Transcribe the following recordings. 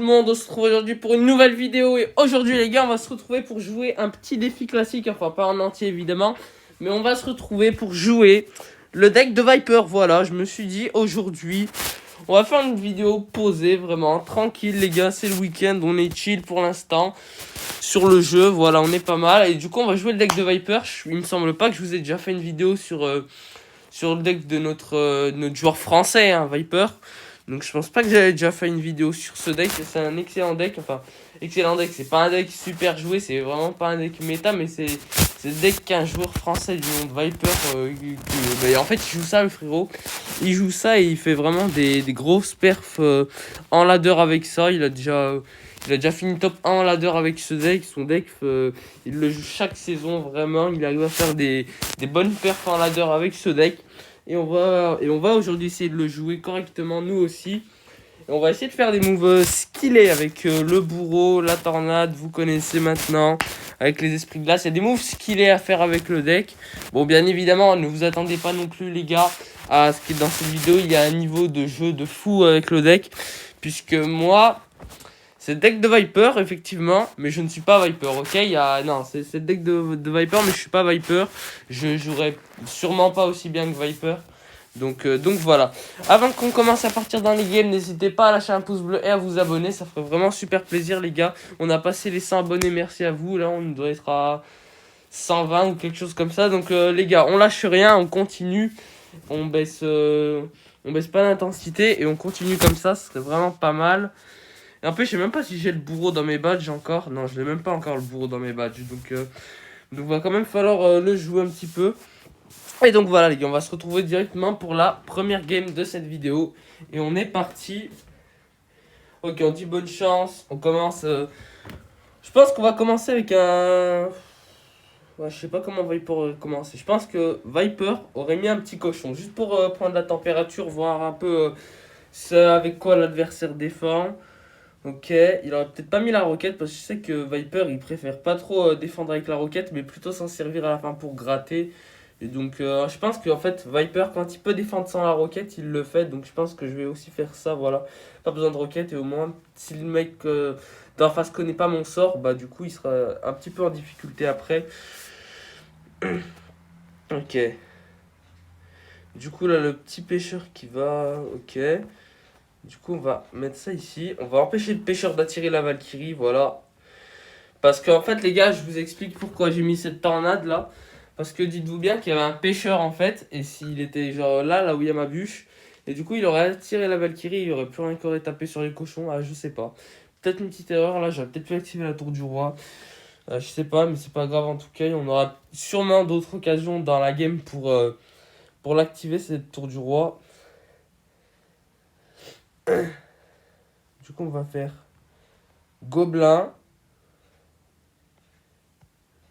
Tout le monde, on se retrouve aujourd'hui pour une nouvelle vidéo et aujourd'hui les gars on va se retrouver pour jouer un petit défi classique, enfin pas en entier évidemment, mais on va se retrouver pour jouer le deck de Viper. Voilà, je me suis dit aujourd'hui on va faire une vidéo posée, vraiment tranquille les gars, c'est le week-end, on est chill pour l'instant sur le jeu, voilà, on est pas mal et du coup on va jouer le deck de Viper. Il me semble pas que je vous ai déjà fait une vidéo sur le deck de notre joueur français, hein, Viper. Donc je pense pas que j'avais déjà fait une vidéo sur ce deck. C'est un excellent deck. Enfin, excellent deck. C'est pas un deck super joué. C'est vraiment pas un deck méta. Mais c'est le deck qu'un joueur français du nom de Viper. En fait, il joue ça, le frérot. Il joue ça et il fait vraiment des grosses perfs en ladder avec ça. Il a déjà fini top 1 en ladder avec ce deck. Son deck, il le joue chaque saison. Vraiment, il arrive à faire des bonnes perfs en ladder avec ce deck. Et on va aujourd'hui essayer de le jouer correctement, nous aussi. Et on va essayer de faire des moves skillés avec le bourreau, la tornade, vous connaissez maintenant. Avec les esprits de glace, il y a des moves skillés à faire avec le deck. Bon, bien évidemment, ne vous attendez pas non plus, les gars, à ce que dans cette vidéo, il y a un niveau de jeu de fou avec le deck. Puisque moi, c'est le deck de Viper, effectivement, mais je ne suis pas Viper, ok. Non, c'est le deck de Viper, mais je suis pas Viper. Je jouerai sûrement pas aussi bien que Viper. Donc voilà. Avant qu'on commence à partir dans les games, n'hésitez pas à lâcher un pouce bleu et à vous abonner. Ça ferait vraiment super plaisir, les gars. On a passé les 100 abonnés, merci à vous. Là, on doit être à 120 ou quelque chose comme ça. Donc les gars, on lâche rien, on continue. On baisse pas l'intensité et on continue comme ça. Ce serait vraiment pas mal. Et en plus, je sais même pas si j'ai le bourreau dans mes badges encore. Non, je n'ai même pas encore le bourreau dans mes badges. Donc va quand même falloir le jouer un petit peu. Et donc voilà les gars, on va se retrouver directement pour la première game de cette vidéo. Et on est parti. Ok, on dit bonne chance. On commence. Je pense qu'on va commencer avec un... Ouais, je sais pas comment Viper commencer. Je pense que Viper aurait mis un petit cochon. Juste pour prendre la température, voir un peu avec quoi l'adversaire défend. Ok, il aurait peut-être pas mis la roquette parce que je sais que Viper il préfère pas trop défendre avec la roquette mais plutôt s'en servir à la fin pour gratter. Et donc je pense qu'en fait Viper quand il peut défendre sans la roquette il le fait, donc je pense que je vais aussi faire ça, voilà. Pas besoin de roquette et au moins si le mec d'en face connaît pas mon sort, bah du coup il sera un petit peu en difficulté après. Ok. Du coup là le petit pêcheur qui va, ok. Du coup, on va mettre ça ici. On va empêcher le pêcheur d'attirer la Valkyrie, voilà. Parce qu'en fait, les gars, je vous explique pourquoi j'ai mis cette tornade là. Parce que dites-vous bien qu'il y avait un pêcheur en fait. Et s'il était genre là où il y a ma bûche. Et du coup, il aurait attiré la Valkyrie. Il y aurait plus rien qui aurait tapé sur les cochons. Ah, je sais pas. Peut-être une petite erreur là. J'aurais peut-être pu activer la tour du roi. Je sais pas, mais c'est pas grave en tout cas. On aura sûrement d'autres occasions dans la game pour l'activer, cette tour du roi. Du coup, on va faire Gobelin.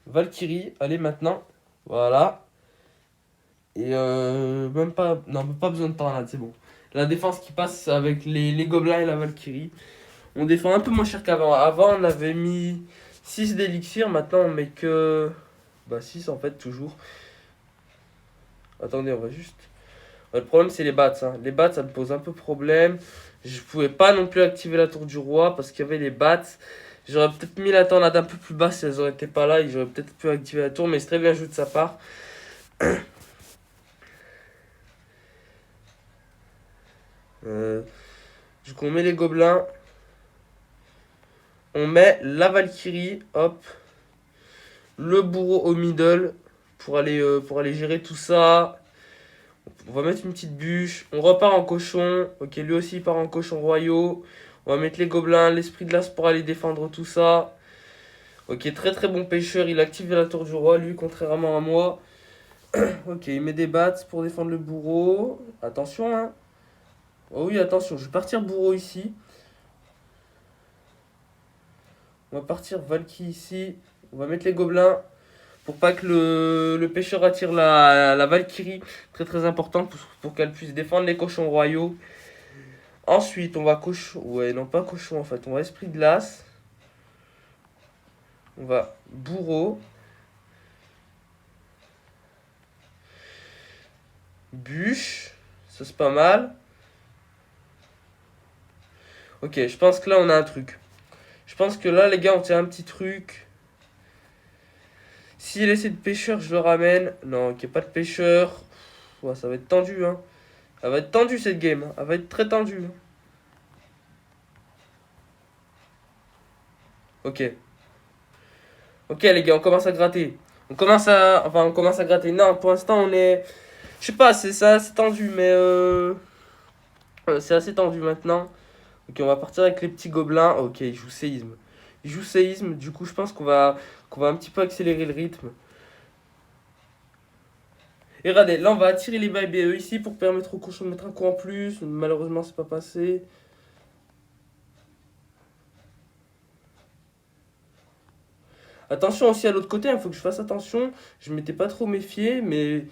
Valkyrie, allez maintenant. Voilà. Et même pas. Non, pas besoin de tornade, c'est bon. La défense qui passe avec les gobelins et la Valkyrie. On défend un peu moins cher qu'avant. Avant, on avait mis 6 d'élixir. Maintenant, on met que. Bah, 6 en fait, toujours. Attendez, on va juste. Ouais, le problème, c'est les bats. Hein. Les bats, ça me pose un peu problème. Je pouvais pas non plus activer la tour du roi parce qu'il y avait les bats. J'aurais peut-être mis la tornade un peu plus basse si elles auraient été pas là. J'aurais peut-être pu activer la tour, mais c'est très bien joué de sa part. Euh, du coup, on met les gobelins. On met la Valkyrie. Hop. Le bourreau au middle. Pour aller gérer tout ça. On va mettre une petite bûche. On repart en cochon. Ok, lui aussi il part en cochon royaux. On va mettre les gobelins. L'esprit de glace pour aller défendre tout ça. Ok, très très bon pêcheur. Il active la tour du roi, lui, contrairement à moi. Ok, il met des bats pour défendre le bourreau. Attention, hein. Oh oui, attention, je vais partir bourreau ici. On va partir Valky ici. On va mettre les gobelins pour pas que le pêcheur attire la Valkyrie. Très très important pour qu'elle puisse défendre les cochons royaux. Ensuite, on va cochon. Ouais, non, pas cochon en fait. On va esprit de glace. On va bourreau. Bûche. Ça c'est pas mal. Ok, je pense que là, on a un truc. Je pense que là, les gars, on tient un petit truc. S'il essaie de pêcheur, je le ramène. Non, qu'il n'y ait pas de pêcheur. Ouais, ça va être tendu, hein. Ça va être tendu, cette game, hein. Elle va être très tendue, hein. Ok. Ok, les gars, on commence à gratter. On commence à gratter. Non, pour l'instant, on est... Je sais pas, c'est ça, c'est tendu, mais c'est assez tendu maintenant. Ok, on va partir avec les petits gobelins. Ok, ils jouent séisme. Ils jouent séisme, du coup, je pense qu'on va un petit peu accélérer le rythme. Et regardez, là, on va attirer les BE ici pour permettre aux cochons de mettre un coup en plus. Malheureusement, c'est pas passé. Attention aussi à l'autre côté, il faut que je fasse attention. Je m'étais pas trop méfié, mais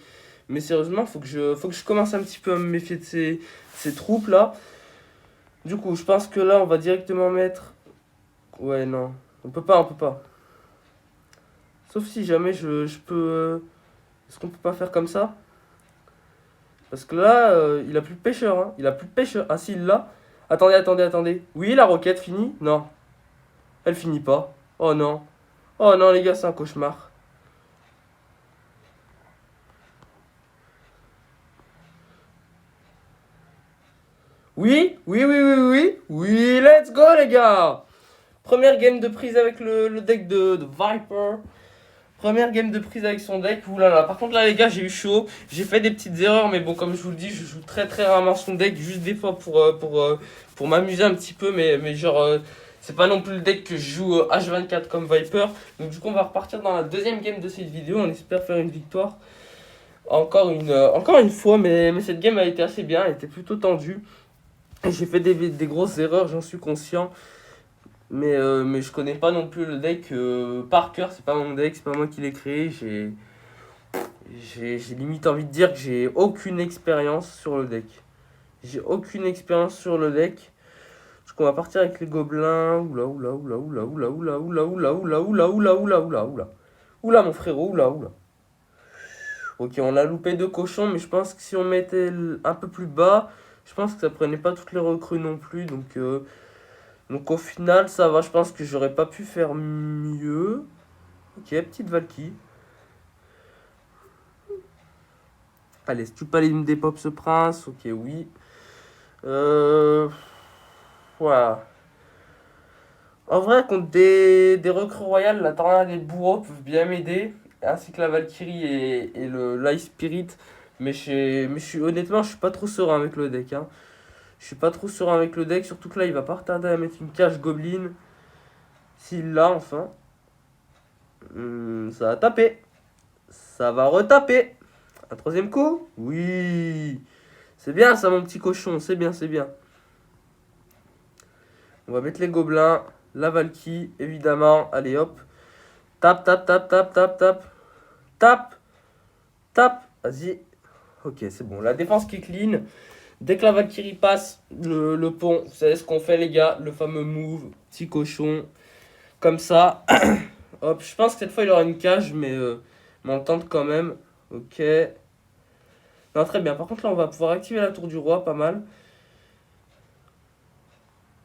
sérieusement, faut que je commence un petit peu à me méfier de ces troupes là. Du coup, je pense que là, on va directement mettre. Ouais, non. On peut pas, on peut pas. Sauf si jamais je peux. Est-ce qu'on peut pas faire comme ça? Parce que là, il a plus de pêcheur, hein. Il a plus de pêcheur. Ah, si, il l'a. Attendez, attendez, attendez. Oui, la roquette finit? Non. Elle finit pas. Oh non. Oh non, les gars, c'est un cauchemar. Oui, oui, oui, oui, oui. Oui, let's go, les gars. Première game de prise avec le deck de Viper. Première game de prise avec son deck. Oulala. Par contre, là, les gars, j'ai eu chaud. J'ai fait des petites erreurs, mais bon, comme je vous le dis, je joue très très rarement son deck. Juste des fois pour m'amuser un petit peu. Mais genre, c'est pas non plus le deck que je joue H24 comme Viper. Donc, du coup, on va repartir dans la deuxième game de cette vidéo. On espère faire une victoire. Encore une fois, mais cette game a été assez bien. Elle était plutôt tendue. J'ai fait des grosses erreurs, j'en suis conscient. Mais je connais pas non plus le deck par cœur, c'est pas mon deck, c'est pas moi qui l'ai créé. J'ai limite envie de dire que j'ai aucune expérience sur le deck. J'ai aucune expérience sur le deck. Parce qu'on va partir avec les gobelins. Oula, oula, oula, oula, oula, oula, oula, oula, oula, oula, oula, oula, oula, oula. Oula, mon frérot, oula, oula. Ok, on a loupé deux cochons, mais je pense que si on mettait un peu plus bas, je pense que ça prenait pas toutes les recrues non plus. Donc au final, ça va. Je pense que j'aurais pas pu faire mieux. Ok, petite Valky. Allez, si tu peux aller me dépop ce prince. Ok, oui. Voilà. En vrai, contre des recrues royales, la tornade et le bourreau peuvent bien m'aider. Ainsi que la Valkyrie et le l'Ice Spirit. Honnêtement, je suis pas trop serein avec le deck, hein. Je suis pas trop serein avec le deck. Surtout que là, il va pas retarder à mettre une cage Goblin. S'il l'a, enfin. Ça va taper. Ça va retaper. Un troisième coup? Oui. C'est bien ça, mon petit cochon. C'est bien, c'est bien. On va mettre les gobelins. La Valky, évidemment. Allez, hop. Tap, tap, tap, tap, tap, tap. Tap. Tap. Vas-y. Ok, c'est bon. La défense qui est clean. Dès que la Valkyrie passe le pont, vous savez ce qu'on fait, les gars. Le fameux move. Petit cochon. Comme ça. Hop. Je pense que cette fois, il aura une cage, mais on tente quand même. Ok. Non, très bien. Par contre, là, on va pouvoir activer la tour du roi, pas mal.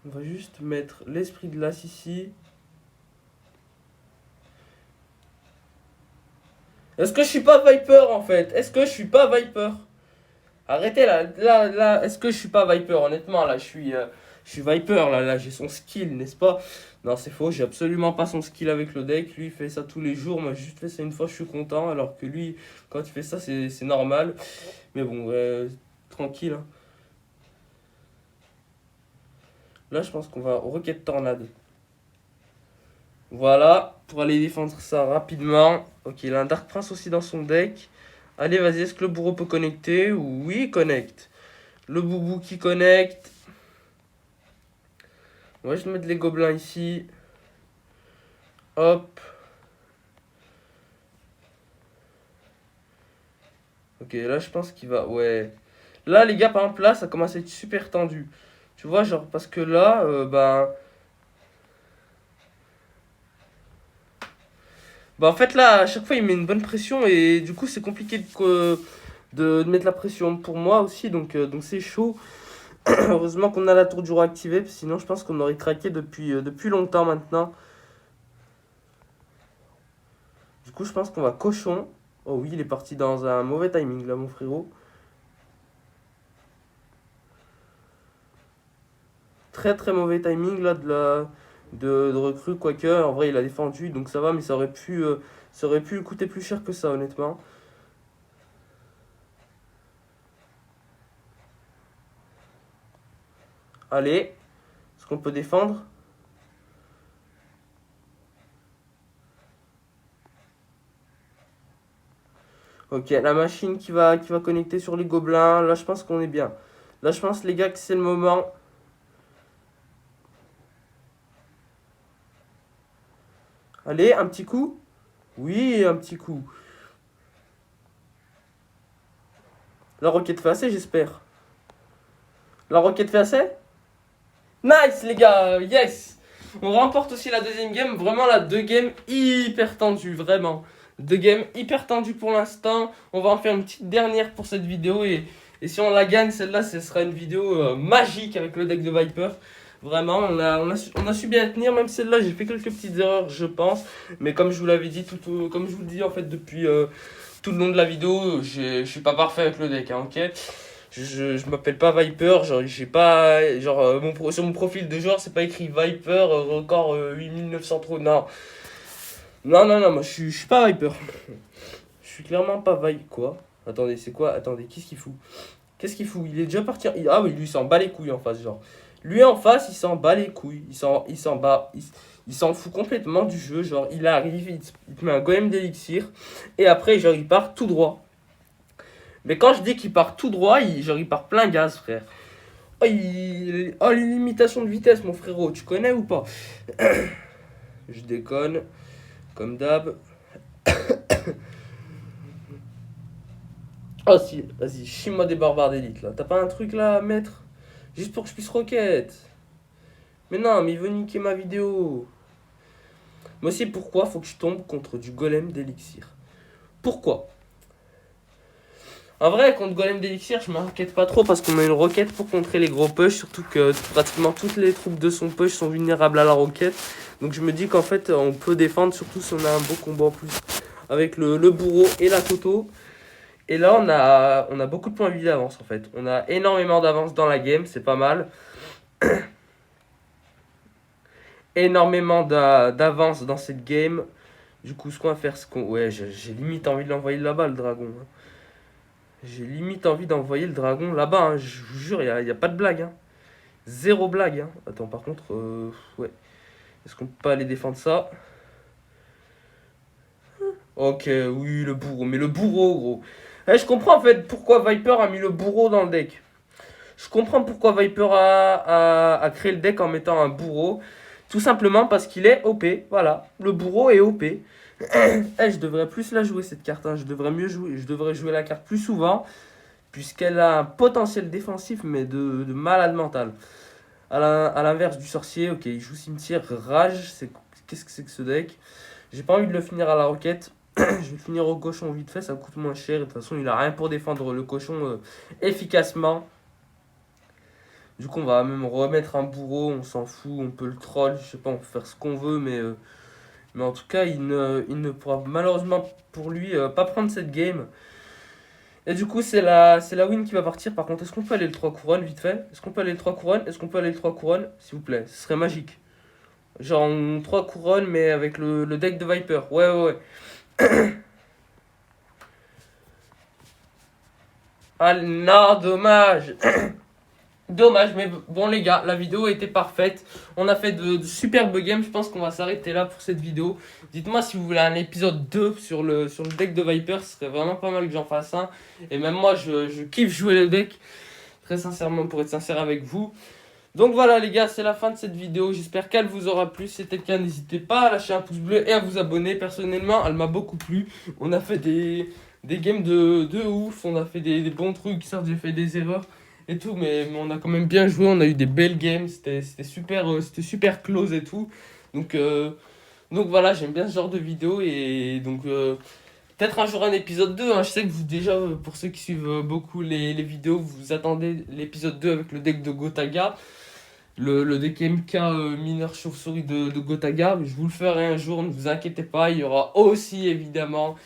On va juste mettre l'esprit de l'as ici. Est-ce que je suis pas Viper, en fait? Est-ce que je suis pas Viper? Arrêtez, là. Est-ce que je suis pas Viper? Honnêtement, là, je suis Viper, là, j'ai son skill, n'est-ce pas? Non, c'est faux, j'ai absolument pas son skill avec le deck. Lui, il fait ça tous les jours. Moi, j'ai juste fait ça une fois, je suis content. Alors que lui, quand il fait ça, c'est normal. Mais bon, tranquille, hein. Là, je pense qu'on va au Rocket Tornade. Voilà, pour aller défendre ça rapidement. Ok, il a un Dark Prince aussi dans son deck. Allez, vas-y, est-ce que le bourreau peut connecter? Oui, il connecte. Le boubou qui connecte. On va juste mettre les gobelins ici. Hop. Ok, là, je pense qu'il va... Ouais. Là, les gars, par exemple, là, ça commence à être super tendu. Tu vois, genre, parce que là, Bah, en fait, là, à chaque fois, il met une bonne pression et du coup, c'est compliqué de mettre la pression pour moi aussi, donc c'est chaud. Heureusement qu'on a la tour du roi activée, sinon je pense qu'on aurait craqué depuis longtemps maintenant. Du coup, je pense qu'on va cochon. Oh oui, il est parti dans un mauvais timing là, mon frérot. Très très mauvais timing là de recrue, quoique en vrai il a défendu donc ça va, mais ça aurait pu coûter plus cher que ça, honnêtement. Allez, est-ce qu'on peut défendre? Ok, la machine qui va connecter sur les gobelins. Là, je pense qu'on est bien. Là, je pense, les gars, que c'est le moment. Allez, un petit coup. Oui, un petit coup. La roquette fait assez, j'espère. La roquette fait assez? Nice, les gars, yes! On remporte aussi la deuxième game. Vraiment, la deux games hyper tendues, vraiment. Deux games hyper tendues pour l'instant. On va en faire une petite dernière pour cette vidéo. Et si on la gagne, celle-là, ce sera une vidéo magique avec le deck de Viper. Vraiment, on a su bien tenir. Même celle-là, j'ai fait quelques petites erreurs, je pense. Mais comme je vous l'avais dit, comme je vous le dis en fait depuis tout le long de la vidéo, je suis pas parfait avec le deck, hein, ok? Je m'appelle pas Viper, genre j'ai pas genre sur mon profil de joueur c'est pas écrit Viper record 8900 trop, non. Non, moi je suis pas Viper. Je suis clairement pas Viper quoi. Attendez, c'est quoi? Attendez, qu'est-ce qu'il fout? Qu'est-ce qu'il fout? Il est déjà parti. Ah oui, lui il s'en bat les couilles en face genre. Lui en face, il s'en bat les couilles, il s'en bat il s'en fout complètement du jeu, genre il arrive, il te met un golem d'élixir et après genre il part tout droit. Mais quand je dis qu'il part tout droit, genre il part plein gaz, frère. Oh, oh, les limitations de vitesse, mon frérot, tu connais ou pas? Je déconne, comme d'hab. Oh si, vas-y, chie-moi des barbares d'élite, là. T'as pas un truc là à mettre? Juste pour que je puisse roquette. Mais non, mais il veut niquer ma vidéo. Moi aussi, pourquoi faut que je tombe contre du golem d'élixir? Pourquoi? En vrai, contre Golem d'Elixir, je m'inquiète pas trop parce qu'on a une roquette pour contrer les gros push, surtout que pratiquement toutes les troupes de son push sont vulnérables à la roquette. Donc je me dis qu'en fait, on peut défendre, surtout si on a un beau combo en plus avec le bourreau et la coteau. Et là, on a beaucoup de points de vie d'avance en fait. On a énormément d'avance dans la game, c'est pas mal. Énormément d'avance dans cette game. Du coup, ce qu'on va faire, c'est qu'on. Ouais, j'ai limite envie de l'envoyer là-bas, le dragon, hein. J'ai limite envie d'envoyer le dragon là-bas, hein. Je vous jure, y a pas de blague, hein. Zéro blague, hein. Attends, par contre, ouais. Est-ce qu'on peut pas aller défendre ça? Ok, oui, le bourreau. Mais le bourreau, gros. Eh, je comprends en fait pourquoi Viper a mis le bourreau dans le deck. Je comprends pourquoi Viper a créé le deck en mettant un bourreau. Tout simplement parce qu'il est OP. Voilà, le bourreau est OP. Eh, je devrais plus la jouer cette carte, hein. Je devrais mieux jouer. Je devrais jouer la carte plus souvent. Puisqu'elle a un potentiel défensif, mais de malade mental. À l'inverse du sorcier, ok, il joue cimetière, rage, qu'est-ce que c'est que ce deck? J'ai pas envie de le finir à la roquette. Je vais le finir au cochon vite fait, ça coûte moins cher. De toute façon, il a rien pour défendre le cochon efficacement. Du coup, on va même remettre un bourreau, on s'en fout, on peut le troll, je sais pas, on peut faire ce qu'on veut, mais en tout cas, il ne pourra malheureusement pour lui pas prendre cette game. Et du coup, c'est la win qui va partir. Par contre, est-ce qu'on peut aller le 3 couronnes vite fait? Est-ce qu'on peut aller le 3 couronnes? Est-ce qu'on peut aller le 3 couronnes? S'il vous plaît, ce serait magique. Genre 3 couronnes, mais avec le deck de Viper. Ouais. Ah non, dommage. Dommage, mais bon les gars, la vidéo était parfaite. On a fait de superbes games. Je pense qu'on va s'arrêter là pour cette vidéo. Dites-moi si vous voulez un épisode 2 sur le deck de Viper. Ce serait vraiment pas mal que j'en fasse un. Et même moi, je kiffe jouer le deck. Très sincèrement, pour être sincère avec vous. Donc voilà les gars, c'est la fin de cette vidéo. J'espère qu'elle vous aura plu. Si c'était le cas, n'hésitez pas à lâcher un pouce bleu et à vous abonner. Personnellement, elle m'a beaucoup plu. On a fait des games de ouf. On a fait des bons trucs. Certes, j'ai fait des erreurs et tout, mais on a quand même bien joué. On a eu des belles games. C'était super close et tout. Donc voilà, j'aime bien ce genre de vidéo. Et donc Peut-être un jour un épisode 2, hein. Je sais que vous déjà, pour ceux qui suivent beaucoup les vidéos, vous attendez l'épisode 2 avec le deck de Gotaga. Le deck MK mineur chauve-souris de Gotaga. Je vous le ferai un jour, ne vous inquiétez pas. Il y aura aussi évidemment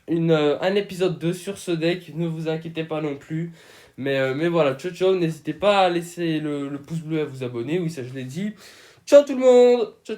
un épisode 2 sur ce deck, ne vous inquiétez pas non plus. Mais voilà, ciao ciao, n'hésitez pas à laisser le pouce bleu et à vous abonner, oui ça je l'ai dit. Ciao tout le monde, ciao, ciao.